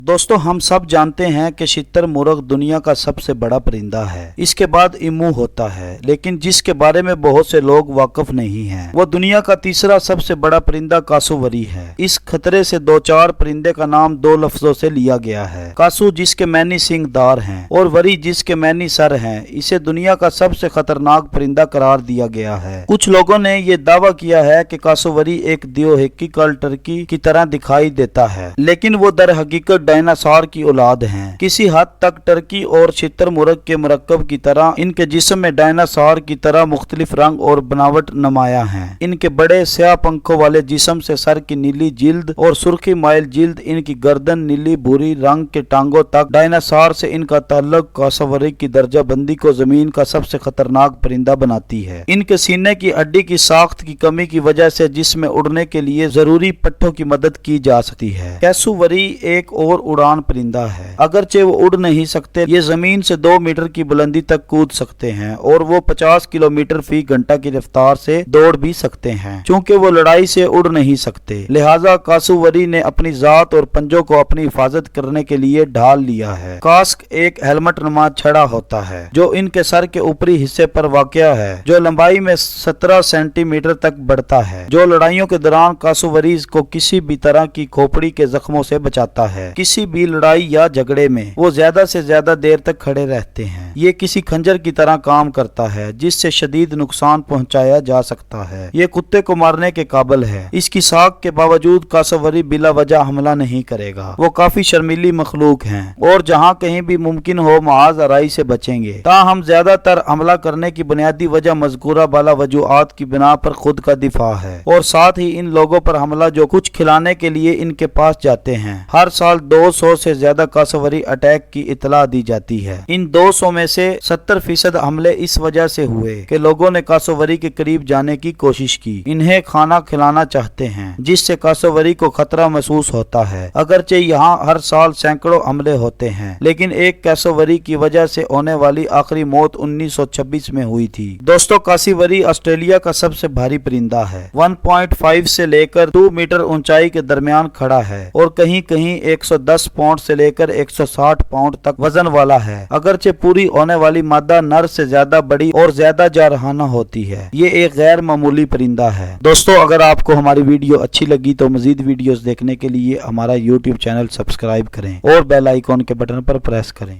दोस्तों हम सब जानते हैं कि शुतुरमुर्ग दुनिया का सबसे बड़ा परिंदा है। इसके बाद इमू होता है, लेकिन जिसके बारे में बहुत से लोग वाकिफ नहीं हैं। वो दुनिया का तीसरा सबसे बड़ा परिंदा कासूवरी है। इस खतरे से दो चार परिंदे का नाम दो लफ्जों से लिया गया है। कासू जिसके मैनी सींगदार हैं और वरी जिसके मैनी सर हैं, इसे दुनिया का सबसे खतरनाक परिंदा करार दिया गया है। कुछ लोगों ने ये दावा किया है कि कासूवरी एक दियोहिक्किकल टर्की की तरह दिखाई देता है, लेकिन वो दर हकीकत डायनासोर की औलाद हैं। किसी हद तक टर्की और शुतुरमुर्ग के मरकब की तरह इनके जिस्म में डायनासोर की तरह मुख्तलिफ रंग और बनावट नुमाया हैं। इनके बड़े स्याह पंखों वाले जिस्म से सर की नीली जिल्द और सुर्खी माइल जिल्द, इनकी गर्दन नीली भूरी रंग के टांगों तक, डायनासोर से इनका ताल्लुक कासूवरी की दर्जा बंदी को जमीन का सबसे खतरनाक परिंदा बनाती है। इनके सीने की हड्डी की साख्त की कमी की वजह से जिसमें उड़ने के लिए जरूरी पट्टों की मदद की जा सकती है। कासूवरी एक और उड़ान परिंदा है। अगरचे वो उड़ नहीं सकते, ये जमीन से 2 मीटर की बुलंदी तक कूद सकते हैं और वो 50 किलोमीटर फी घंटा की रफ्तार से दौड़ भी सकते हैं। चूंकि वो लड़ाई से उड़ नहीं सकते, लिहाजा कासूवरी ने अपनी जात और पंजों को अपनी हिफाजत करने के लिए ढाल लिया है। कास्क एक हेलमेट नुमा छड़ा होता है जो इनके सर के ऊपरी हिस्से पर वाक़या है, जो लंबाई में 17 सेंटीमीटर तक बढ़ता है, जो लड़ाइयों के दौरान कासूवरी को किसी भी तरह की खोपड़ी के जख्मों से बचाता है। किसी भी लड़ाई या झगड़े में वो ज्यादा से ज्यादा देर तक खड़े रहते हैं। ये किसी खंजर की तरह काम करता है जिससे शदीद नुकसान पहुंचाया जा सकता है। ये कुत्ते को मारने के काबिल है। इसकी साख के बावजूद कासूवरी बिला वजह हमला नहीं करेगा। वो काफी शर्मीली मखलूक हैं और जहाँ कहीं भी मुमकिन हो महाज आराई से बचेंगे। ताहम ज्यादातर हमला करने की बुनियादी वजह मज़कूरा बाला वजूहात की बिना पर खुद का दिफा है और साथ ही इन लोगों पर हमला जो कुछ खिलाने के लिए इनके पास जाते हैं। हर साल 200 से ज्यादा कासूवरी अटैक की इतला दी जाती है। इन 200 में से 70% हमले इस वजह से हुए कि लोगों ने कासूवरी के करीब जाने की कोशिश की, इन्हें खाना खिलाना चाहते हैं, जिससे कासूवरी को खतरा महसूस होता है। अगरचे यहाँ हर साल सैकड़ों हमले होते हैं, लेकिन एक कासूवरी की वजह से होने वाली आखिरी मौत 1926 में हुई थी। दोस्तों कासूवरी ऑस्ट्रेलिया का सबसे भारी परिंदा है। 1.5 से लेकर 2 मीटर ऊंचाई के दरमियान खड़ा है और कहीं कहीं 110 पाउंड से लेकर 160 पाउंड तक वजन वाला है। अगरचे पूरी होने वाली मादा नर से ज्यादा बड़ी और ज्यादा जारहाना होती है। ये एक गैर मामूली परिंदा है। दोस्तों अगर आपको हमारी वीडियो अच्छी लगी तो मजीद वीडियोस देखने के लिए हमारा YouTube चैनल सब्सक्राइब करें और बेल आइकॉन के बटन पर प्रेस करें।